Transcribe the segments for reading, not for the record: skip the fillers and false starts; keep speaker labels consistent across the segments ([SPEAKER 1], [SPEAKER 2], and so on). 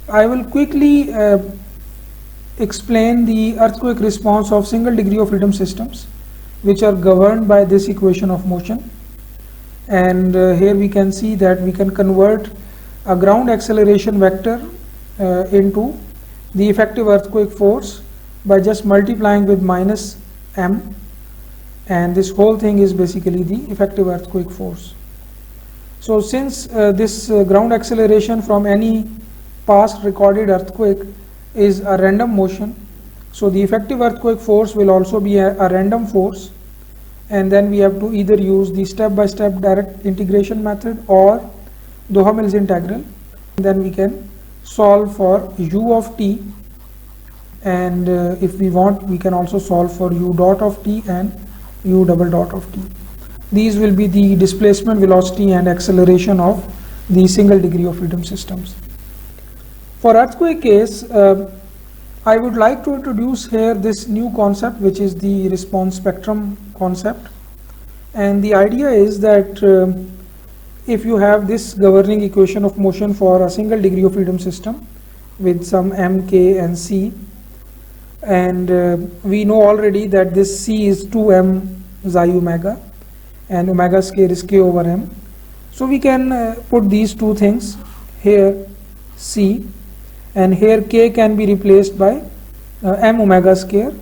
[SPEAKER 1] I will quickly explain the earthquake response of single degree of freedom systems, which are governed by this equation of motion. And here we can see that we can convert a ground acceleration vector into the effective earthquake force by just multiplying with minus m, and this whole thing is basically the effective earthquake force. So since this ground acceleration from any past recorded earthquake is a random motion, so the effective earthquake force will also be a random force, and then we have to either use the step-by-step direct integration method or Duhamel's integral. Then we can solve for u of t, and if we want we can also solve for u dot of t and u double dot of t. These will be the displacement, velocity and acceleration of the single degree of freedom systems. For earthquake case, I would like to introduce here this new concept, which is the response spectrum concept. And the idea is that if you have this governing equation of motion for a single degree of freedom system with some m, k and c, and we know already that this c is 2m xi omega and omega square is k over m. So we can put these two things here, c, and here k can be replaced by m omega square,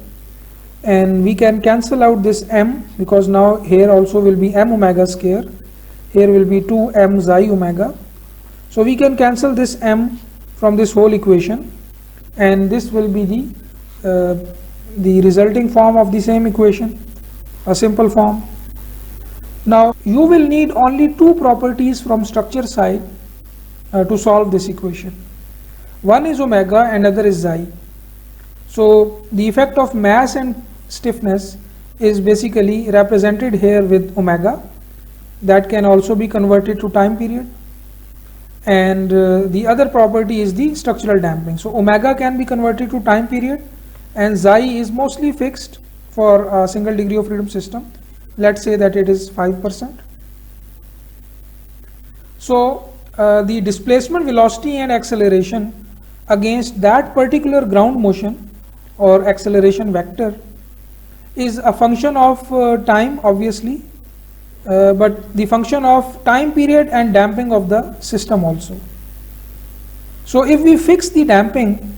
[SPEAKER 1] and we can cancel out this m because now here also will be m omega square, here will be 2m xi omega. So we can cancel this m from this whole equation, and this will be the resulting form of the same equation, a simple form. Now you will need only two properties from structure side to solve this equation. One is omega and other is xi. So the effect of mass and stiffness is basically represented here with omega, that can also be converted to time period, and the other property is the structural damping. So omega can be converted to time period, and xi is mostly fixed for a single degree of freedom system. Let's say that it is 5%. So the displacement, velocity and acceleration against that particular ground motion or acceleration vector is a function of time, obviously, but the function of time period and damping of the system also. So if we fix the damping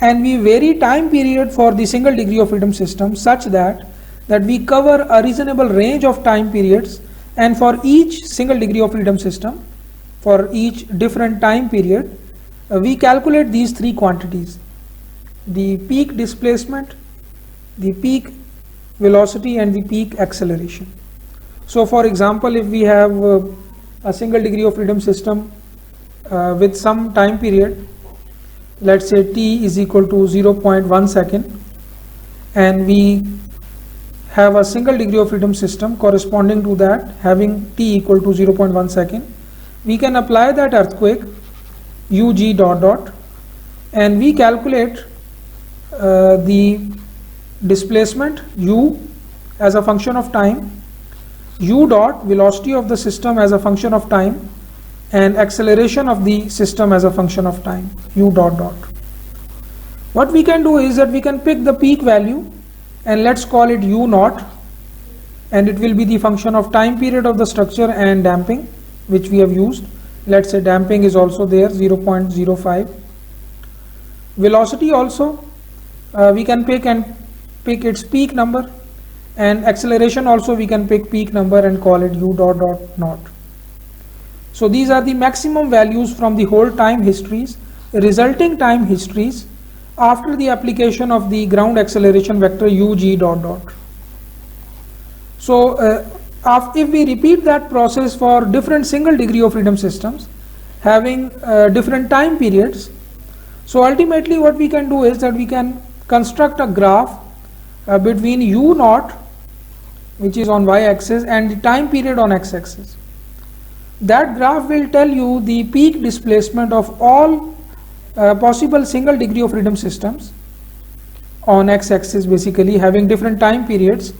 [SPEAKER 1] and we vary time period for the single degree of freedom system such that we cover a reasonable range of time periods, and for each single degree of freedom system, for each different time period, we calculate these three quantities: the peak displacement, the peak velocity and the peak acceleration. So for example, if we have a single degree of freedom system with some time period, let's say t is equal to 0.1 second, and we have a single degree of freedom system corresponding to that having t equal to 0.1 second, we can apply that earthquake ug dot dot, and we calculate the displacement u as a function of time, u dot velocity of the system as a function of time, and acceleration of the system as a function of time, u dot dot. What we can do is that we can pick the peak value and let's call it u naught, and it will be the function of time period of the structure and damping which we have used. Let's say damping is also there, 0.05. Velocity also we can pick its peak number, and acceleration also we can pick peak number and call it u dot dot naught. So these are the maximum values from the whole time histories, resulting time histories after the application of the ground acceleration vector ug dot dot. So if we repeat that process for different single degree of freedom systems having different time periods, so ultimately what we can do is that we can construct a graph between u naught, which is on y-axis, and the time period on x-axis. That graph will tell you the peak displacement of all possible single degree of freedom systems on x-axis, basically having different time periods.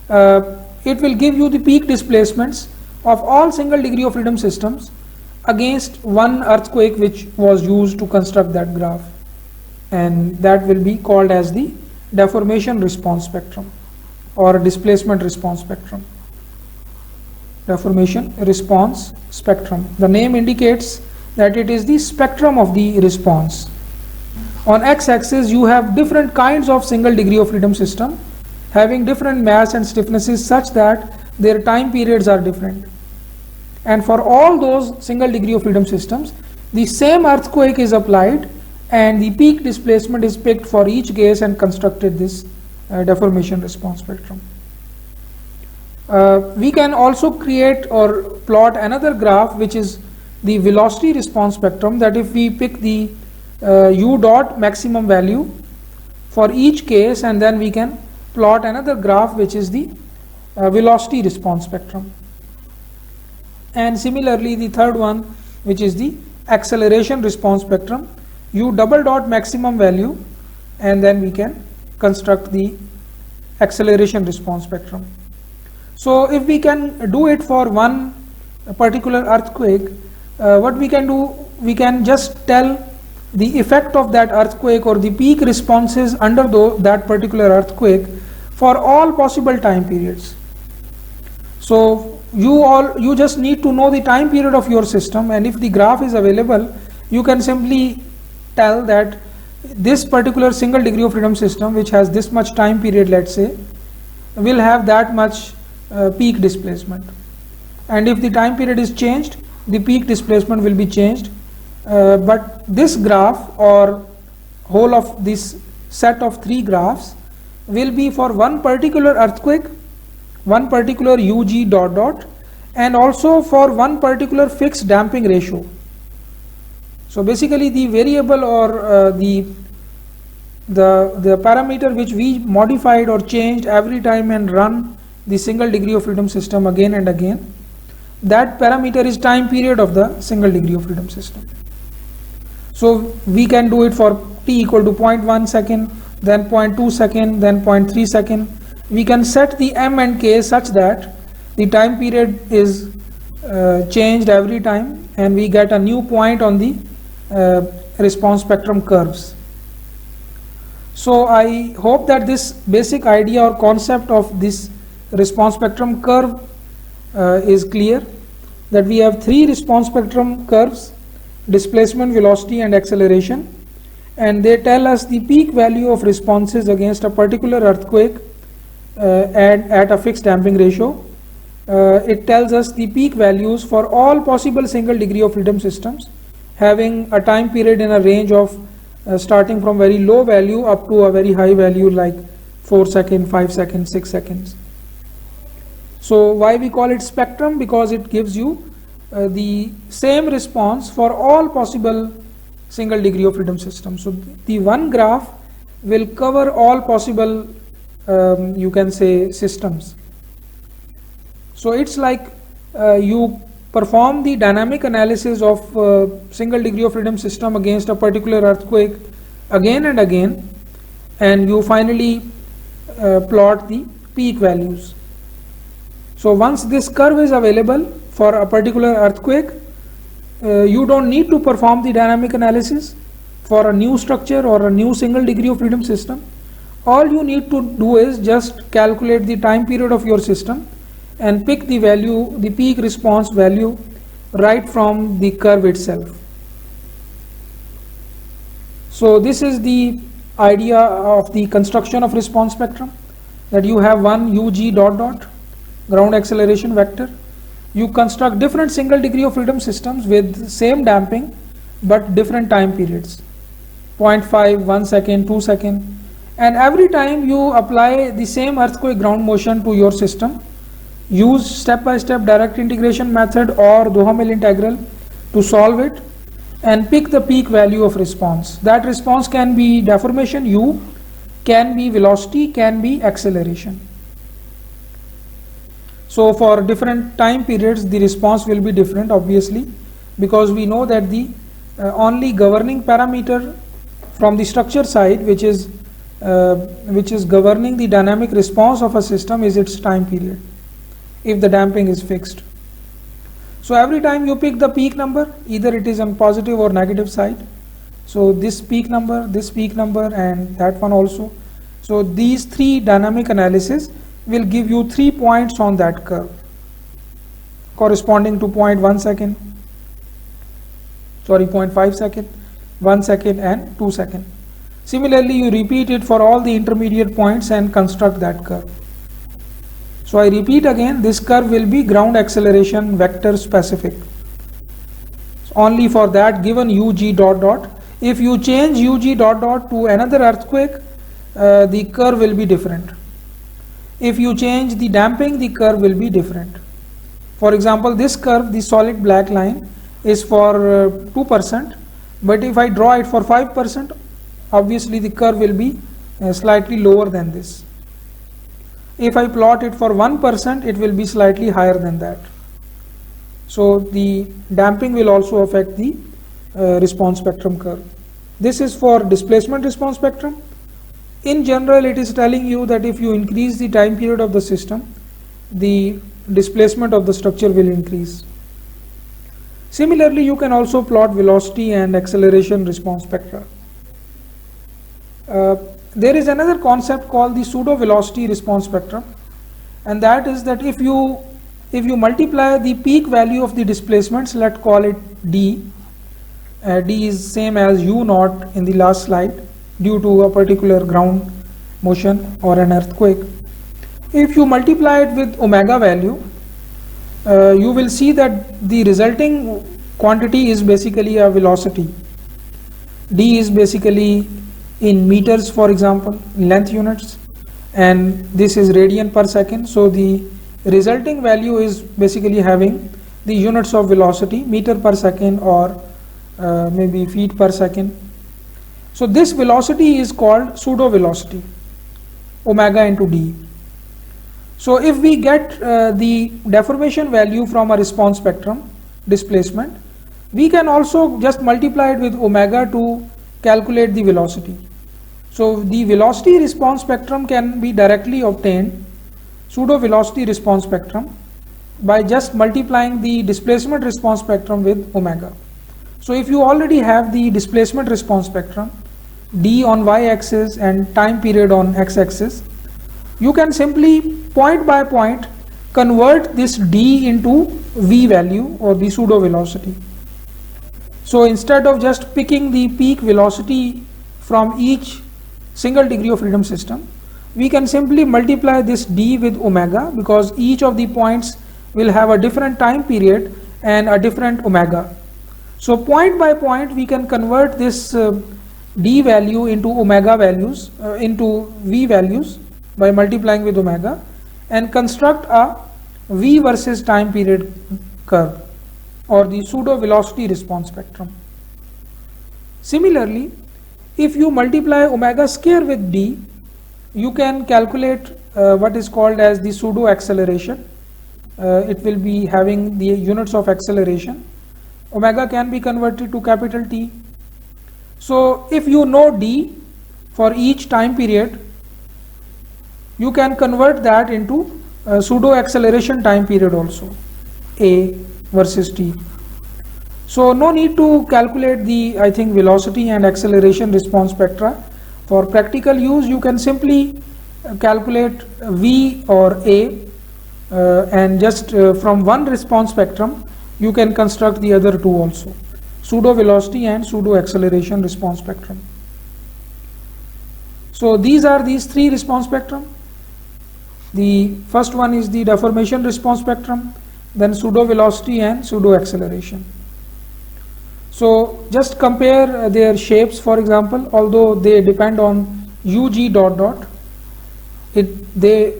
[SPEAKER 1] It will give you the peak displacements of all single degree of freedom systems against one earthquake which was used to construct that graph, and that will be called as the deformation response spectrum or displacement response spectrum. Deformation response spectrum. The name indicates that it is the spectrum of the response. On x-axis you have different kinds of single degree of freedom system having different mass and stiffnesses such that their time periods are different. And for all those single degree of freedom systems, the same earthquake is applied and the peak displacement is picked for each case and constructed this deformation response spectrum. We can also create or plot another graph which is the velocity response spectrum, that if we pick the u dot maximum value for each case and then we can plot another graph which is the velocity response spectrum. And similarly the third one, which is the acceleration response spectrum, u double dot maximum value, and then we can construct the acceleration response spectrum. So if we can do it for one particular earthquake, what we can do, we can just tell the effect of that earthquake or the peak responses under that particular earthquake for all possible time periods. So you just need to know the time period of your system, and if the graph is available, you can simply tell that this particular single degree of freedom system which has this much time period, let's say, will have that much peak displacement, and if the time period is changed, the peak displacement will be changed. But this graph or whole of this set of three graphs will be for one particular earthquake, one particular UG dot dot, and also for one particular fixed damping ratio. So basically the variable or the parameter which we modified or changed every time and run the single degree of freedom system again and again, that parameter is time period of the single degree of freedom system. So we can do it for t equal to 0.1 second, then 0.2 second, then 0.3 second. We can set the m and k such that the time period is changed every time and we get a new point on the response spectrum curves. So I hope that this basic idea or concept of this response spectrum curve is clear, that we have three response spectrum curves: displacement, velocity and acceleration, and they tell us the peak value of responses against a particular earthquake at a fixed damping ratio. It tells us the peak values for all possible single degree of freedom systems having a time period in a range of starting from very low value up to a very high value like 4 seconds, 5 seconds, 6 seconds. So why we call it spectrum? Because it gives you the same response for all possible single degree of freedom systems. So the one graph will cover all possible you can say systems. So it's like you perform the dynamic analysis of single degree of freedom system against a particular earthquake again and again, and you finally plot the peak values. So once this curve is available for a particular earthquake, you don't need to perform the dynamic analysis for a new structure or a new single degree of freedom system. All you need to do is just calculate the time period of your system and pick the value, the peak response value, right from the curve itself. So this is the idea of the construction of response spectrum, that you have one UG dot dot ground acceleration vector. You construct different single degree of freedom systems with same damping but different time periods, 0.5, 1 second, 2 second, and every time you apply the same earthquake ground motion to your system, use step-by-step direct integration method or Duhamel integral to solve it and pick the peak value of response. That response can be deformation u, can be velocity, can be acceleration. So for different time periods the response will be different, obviously, because we know that the only governing parameter from the structure side which is governing the dynamic response of a system is its time period, if the damping is fixed. So every time you pick the peak number, either it is on positive or negative side. So this peak number, and that one also. So these three dynamic analysis will give you 3 points on that curve corresponding to 0.1 second, sorry 0.5 second, 1 second and 2 second. Similarly, you repeat it for all the intermediate points and construct that curve. So I repeat again, this curve will be ground acceleration vector specific. So only for that given UG dot dot. If you change UG dot dot to another earthquake, the curve will be different. If you change the damping, the curve will be different. For example, this curve, the solid black line, is for 2%, but if I draw it for 5%, obviously the curve will be slightly lower than this. If I plot it for 1%, it will be slightly higher than that. So the damping will also affect the response spectrum curve. This is for displacement response spectrum. In general, it is telling you that if you increase the time period of the system, the displacement of the structure will increase. Similarly, you can also plot velocity and acceleration response spectra. There is another concept called the pseudo velocity response spectrum, and that is that if you multiply the peak value of the displacements, let's call it d. D is same as u naught in the last slide due to a particular ground motion or an earthquake. If you multiply it with omega value, you will see that the resulting quantity is basically a velocity. D is basically in meters, for example, length units, and this is radian per second. So the resulting value is basically having the units of velocity, meter per second or maybe feet per second. So this velocity is called pseudo velocity, omega into d. So if we get the deformation value from a response spectrum displacement, we can also just multiply it with omega to calculate the velocity. So the velocity response spectrum can be directly obtained, pseudo velocity response spectrum, by just multiplying the displacement response spectrum with omega. So if you already have the displacement response spectrum, d on y-axis and time period on x-axis, you can simply point by point convert this d into v value or the pseudo velocity. So instead of just picking the peak velocity from each single degree of freedom system, we can simply multiply this d with omega, because each of the points will have a different time period and a different omega. So point by point we can convert this d value into omega values, into v values by multiplying with omega, and construct a v versus time period curve or the pseudo velocity response spectrum. Similarly, if you multiply omega square with d, you can calculate what is called as the pseudo acceleration. It will be having the units of acceleration. Omega can be converted to capital T. So if you know d for each time period, you can convert that into pseudo acceleration time period also, a versus t. So no need to calculate the, I think, velocity and acceleration response spectra. For practical use, you can simply calculate v or a, and just from one response spectrum you can construct the other two also, pseudo velocity and pseudo acceleration response spectrum. So these are these three response spectrum. The first one is the deformation response spectrum, then pseudo velocity and pseudo acceleration. So just compare their shapes. For example, although they depend on UG dot dot, they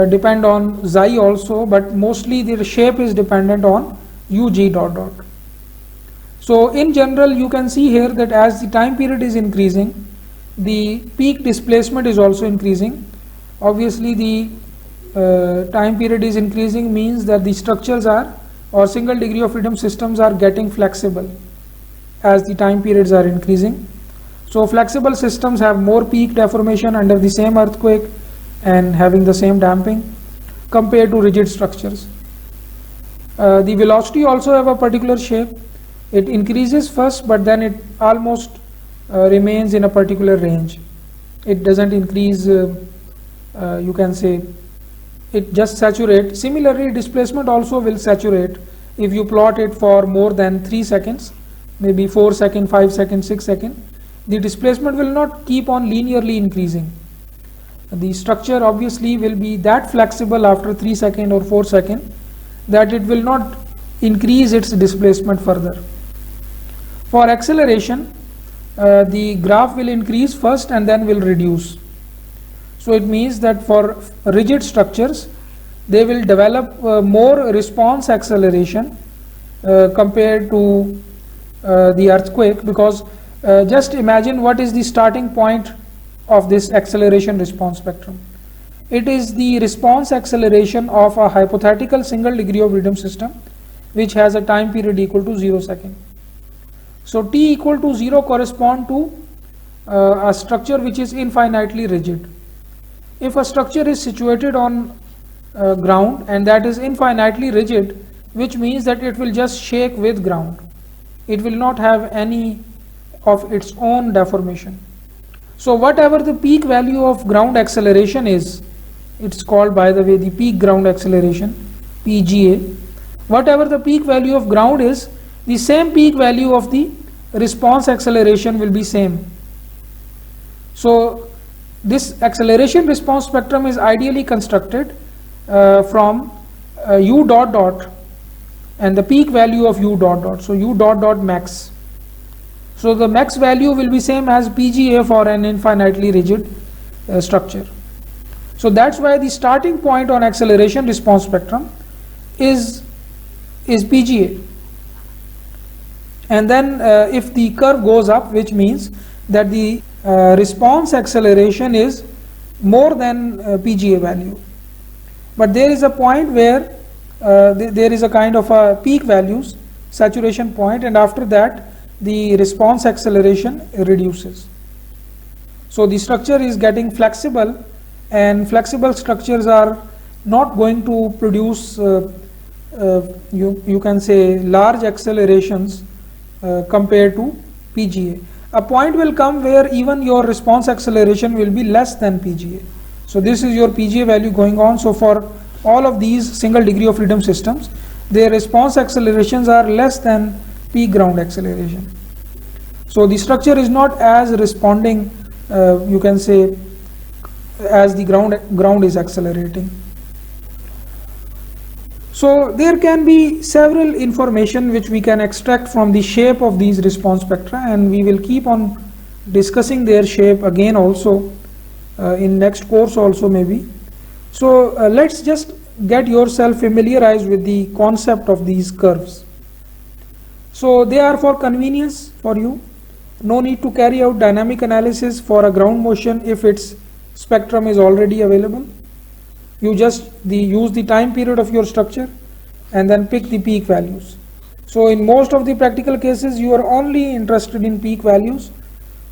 [SPEAKER 1] depend on xi also, but mostly their shape is dependent on UG dot dot. So in general, you can see here that as the time period is increasing, the peak displacement is also increasing. Obviously the time period is increasing means that the structures are, or single degree of freedom systems are getting flexible as the time periods are increasing. So flexible systems have more peak deformation under the same earthquake and having the same damping compared to rigid structures. The velocity also have a particular shape. It increases first, but then it almost remains in a particular range. It doesn't increase, you can say, it just saturates. Similarly, displacement also will saturate if you plot it for more than 3 seconds, maybe 4 seconds, 5 seconds, 6 seconds. The displacement will not keep on linearly increasing. The structure obviously will be that flexible after 3 seconds or 4 seconds that it will not increase its displacement further. For acceleration, the graph will increase first and then will reduce. So it means that for rigid structures, they will develop more response acceleration compared to the earthquake, because just imagine what is the starting point of this acceleration response spectrum. It is the response acceleration of a hypothetical single degree of freedom system which has a time period equal to 0 seconds. So t equal to 0 correspond to a structure which is infinitely rigid. If a structure is situated on ground and that is infinitely rigid, which means that it will just shake with ground. It will not have any of its own deformation. So whatever the peak value of ground acceleration is, it's called, by the way, the peak ground acceleration, PGA. Whatever the peak value of ground is, the same peak value of the response acceleration will be same. So this acceleration response spectrum is ideally constructed from u dot dot and the peak value of u dot dot. So u dot dot max. So the max value will be same as PGA for an infinitely rigid structure. So that's why the starting point on acceleration response spectrum is PGA. And then if the curve goes up, which means that the response acceleration is more than PGA value. But there is a point where there is a kind of a peak values, saturation point, and after that the response acceleration reduces. So the structure is getting flexible, and flexible structures are not going to produce you can say large accelerations compared to PGA. A point will come where even your response acceleration will be less than PGA. So this is your PGA value going on. So for all of these single degree of freedom systems, their response accelerations are less than peak ground acceleration. So the structure is not as responding, you can say, as the ground is accelerating. So there can be several information which we can extract from the shape of these response spectra, and we will keep on discussing their shape again also in next course also maybe. So let's just get yourself familiarized with the concept of these curves. So they are for convenience for you. No need to carry out dynamic analysis for a ground motion if its spectrum is already available. You just use the time period of your structure and then pick the peak values. So in most of the practical cases you are only interested in peak values,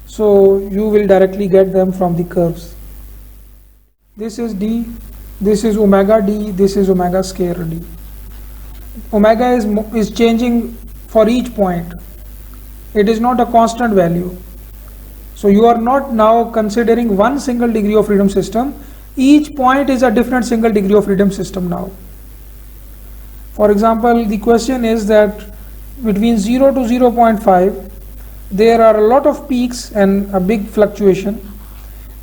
[SPEAKER 1] so you will directly get them from the curves. This is d, this is omega d, this is omega square d. Omega is changing for each point. It is not a constant value. So you are not now considering one single degree of freedom system. Each point is a different single degree of freedom system now. For example, the question is that between 0 to 0.5 there are a lot of peaks and a big fluctuation,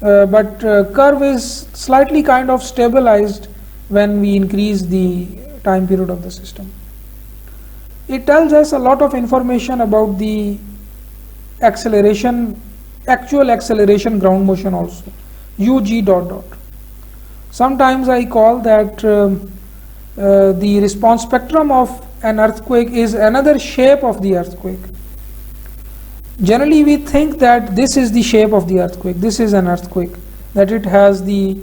[SPEAKER 1] but curve is slightly kind of stabilized when we increase the time period of the system. It tells us a lot of information about the acceleration, actual acceleration ground motion also, UG dot dot. Sometimes I call that the response spectrum of an earthquake is another shape of the earthquake. Generally we think that this is the shape of the earthquake, this is an earthquake, that it has the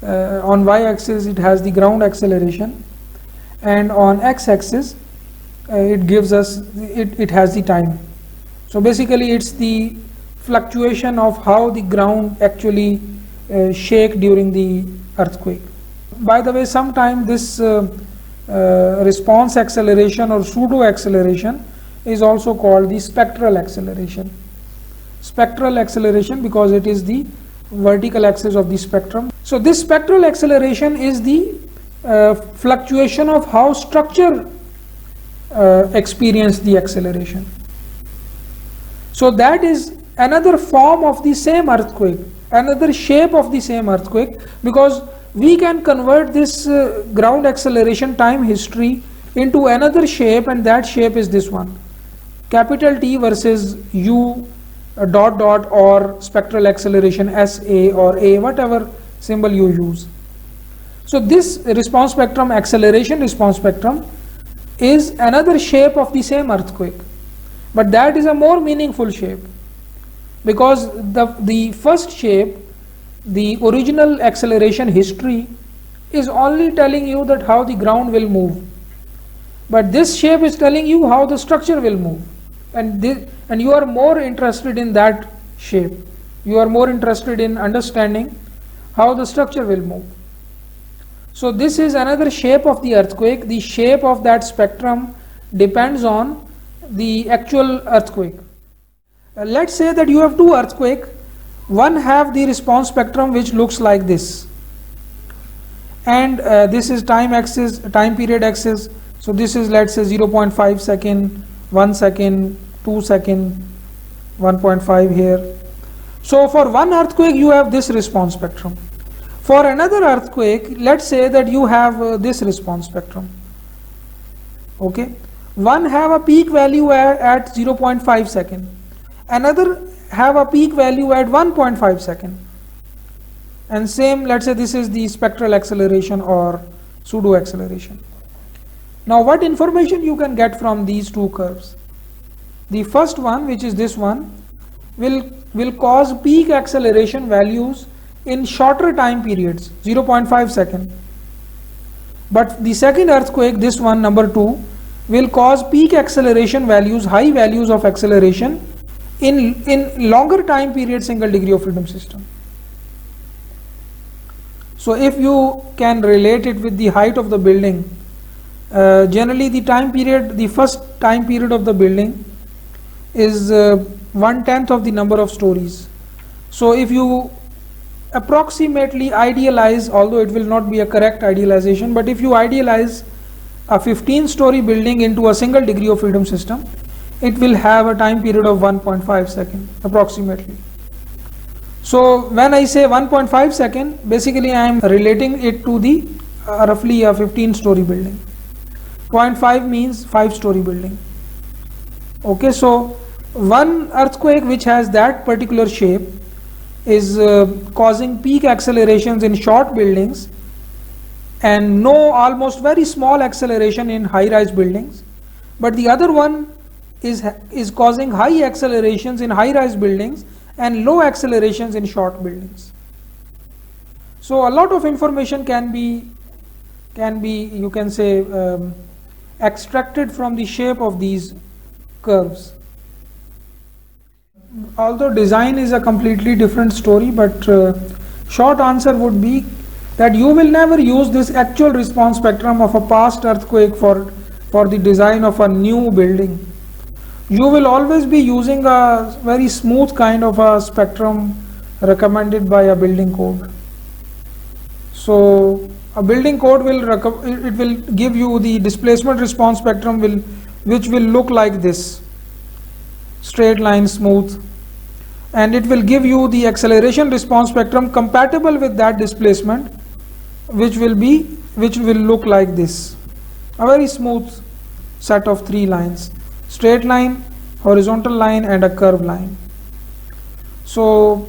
[SPEAKER 1] on y-axis it has the ground acceleration, and on x-axis it gives us it has the time. So basically it's the fluctuation of how the ground actually shake during the earthquake. By the way, sometimes this response acceleration or pseudo acceleration is also called the spectral acceleration. Spectral acceleration because it is the vertical axis of the spectrum. So this spectral acceleration is the fluctuation of how structure experience the acceleration. So that is another form of the same earthquake, another shape of the same earthquake, because we can convert this ground acceleration time history into another shape, and that shape is this one, capital T versus U dot dot, or spectral acceleration SA or A, whatever symbol you use. So this response spectrum, acceleration response spectrum, is another shape of the same earthquake, but that is a more meaningful shape, because the first shape, the original acceleration history, is only telling you that how the ground will move, but this shape is telling you how the structure will move, and you are more interested in that shape. You are more interested in understanding how the structure will move. So this is another shape of the earthquake. The shape of that spectrum depends on the actual earthquake. Let's say that you have two earthquakes. One have the response spectrum which looks like this, and this is time axis, time period axis. So this is, let's say, 0.5 second, 1 second, 2 second, 1.5 here. So for one earthquake you have this response spectrum. For another earthquake, let's say that you have this response spectrum. Okay, one have a peak value at 0.5 second, another have a peak value at 1.5 second, and same, let's say this is the spectral acceleration or pseudo acceleration. Now what information you can get from these two curves? The first one, which is this one, will cause peak acceleration values in shorter time periods, 0.5 second. But the second earthquake, this one, number 2, will cause peak acceleration values, high values of acceleration in longer time period single degree of freedom system. So if you can relate it with the height of the building, generally the time period, the first time period of the building is 1/10 of the number of stories. So if you approximately idealize, although it will not be a correct idealization, but if you idealize a 15-story building into a single degree of freedom system, it will have a time period of 1.5 second approximately. So when I say 1.5 second, basically I am relating it to the roughly a 15-story building. 0.5 means 5-story building. Okay, so one earthquake which has that particular shape is causing peak accelerations in short buildings and no almost very small acceleration in high-rise buildings, but the other one is causing high accelerations in high-rise buildings and low accelerations in short buildings. So a lot of information can be you can say extracted from the shape of these curves. Although design is a completely different story, but short answer would be that you will never use this actual response spectrum of a past earthquake for the design of a new building. You will always be using a very smooth kind of a spectrum recommended by a building code. So a building code will give you the displacement response spectrum which will look like this, straight line, smooth, and it will give you the acceleration response spectrum compatible with that displacement, which will look like this, a very smooth set of 3 lines, straight line, horizontal line, and a curved line. So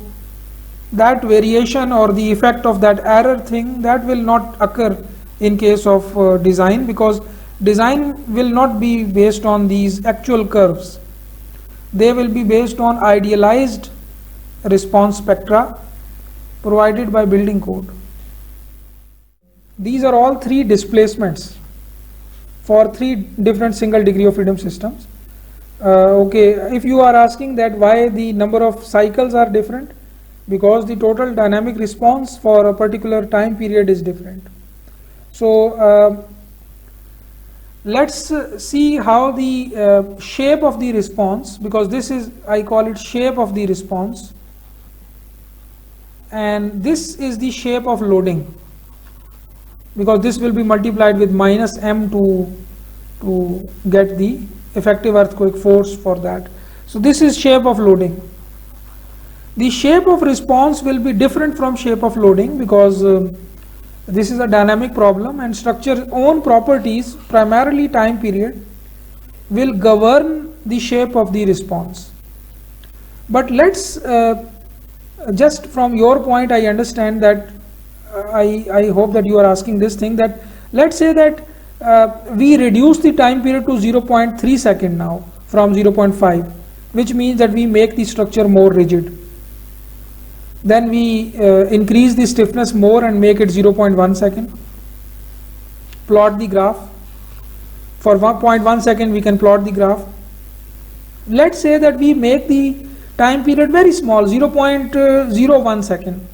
[SPEAKER 1] that variation or the effect of that error thing, that will not occur in case of design, because design will not be based on these actual curves. They will be based on idealized response spectra provided by building code. These are all 3 displacements for 3 different single degree of freedom systems. Okay, if you are asking that why the number of cycles are different, because the total dynamic response for a particular time period is different. So let's see how the shape of the response, because this is, I call it shape of the response, and this is the shape of loading, because this will be multiplied with minus m to get the effective earthquake force for that. So this is shape of loading. The shape of response will be different from shape of loading, because this is a dynamic problem, and structure's own properties, primarily time period, will govern the shape of the response. But let's just from your point, I understand that I hope that you are asking this thing, that let's say that we reduce the time period to 0.3 second now from 0.5, which means that we make the structure more rigid. Then we increase the stiffness more and make it 0.1 second. Plot the graph. For 1.1 second we can plot the graph. Let's say that we make the time period very small, 0.01 second.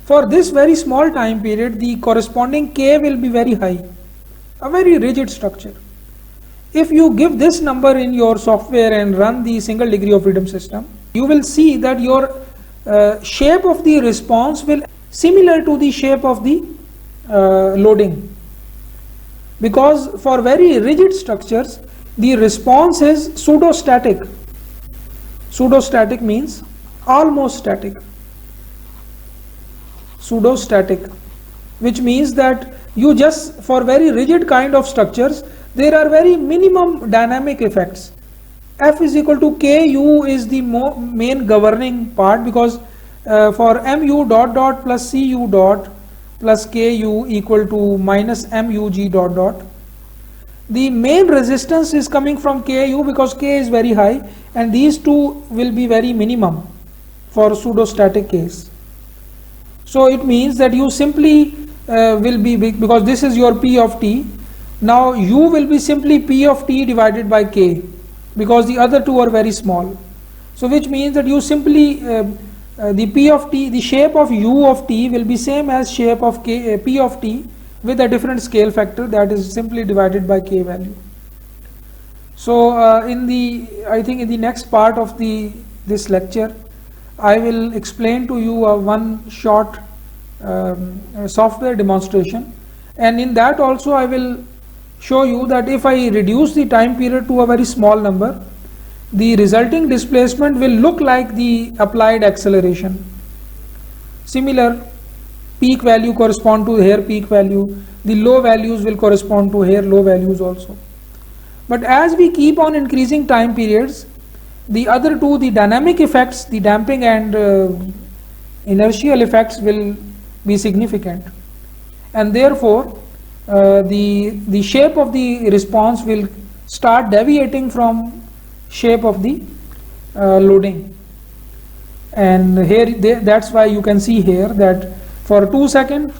[SPEAKER 1] For this very small time period, the corresponding K will be very high, a very rigid structure. If you give this number in your software and run the single degree of freedom system, you will see that your shape of the response will similar to the shape of the loading, because for very rigid structures the response is pseudo-static. Pseudo-static means almost static. Pseudo-static, which means that you just, for very rigid kind of structures, there are very minimum dynamic effects. F is equal to Ku is the main governing part, because for Mu dot dot plus Cu dot plus Ku equal to minus Mug dot dot, the main resistance is coming from Ku, because K is very high, and these two will be very minimum for pseudo-static case. So it means that you simply will be big, because this is your P of t. Now U will be simply P of t divided by K, because the other two are very small. So which means that you simply the P of t, the shape of U of t will be same as shape of K, P of t, with a different scale factor, that is simply divided by K value. So I think in the next part of this lecture, I will explain to you one short software demonstration, and in that also I will show you that if I reduce the time period to a very small number, the resulting displacement will look like the applied acceleration. Similar peak value correspond to here peak value, the low values will correspond to here low values also. But as we keep on increasing time periods, the other two, the dynamic effects, the damping and inertial effects, will be significant, and therefore the shape of the response will start deviating from shape of the loading. And here that's why you can see here that for 2 seconds,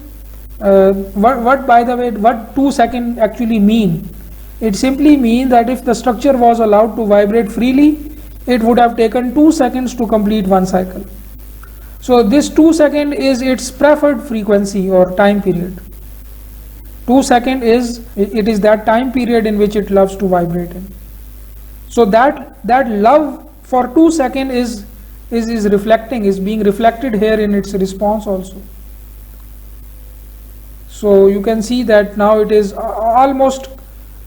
[SPEAKER 1] by the way, what 2 seconds actually mean? It simply means that if the structure was allowed to vibrate freely, it would have taken 2 seconds to complete one cycle. So this 2 seconds is its preferred frequency or time period. 2 seconds is that time period in which it loves to vibrate in. So that love for 2 seconds is being reflected here in its response also. So you can see that now it is almost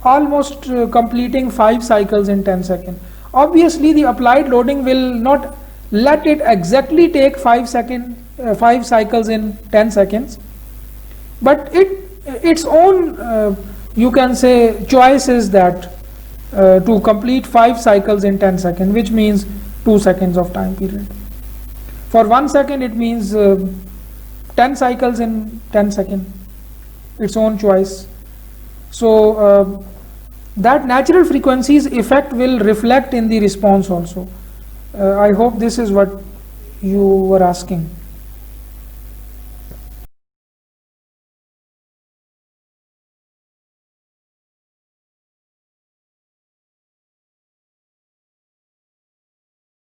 [SPEAKER 1] completing 5 cycles in 10 seconds. Obviously the applied loading will not let it exactly take 5 cycles in 10 seconds, but its own you can say choice is that to complete 5 cycles in 10 seconds, which means 2 seconds of time period. For 1 second it means 10 cycles in 10 seconds, its own choice. So that natural frequency's effect will reflect in the response also. I hope this is what you were asking.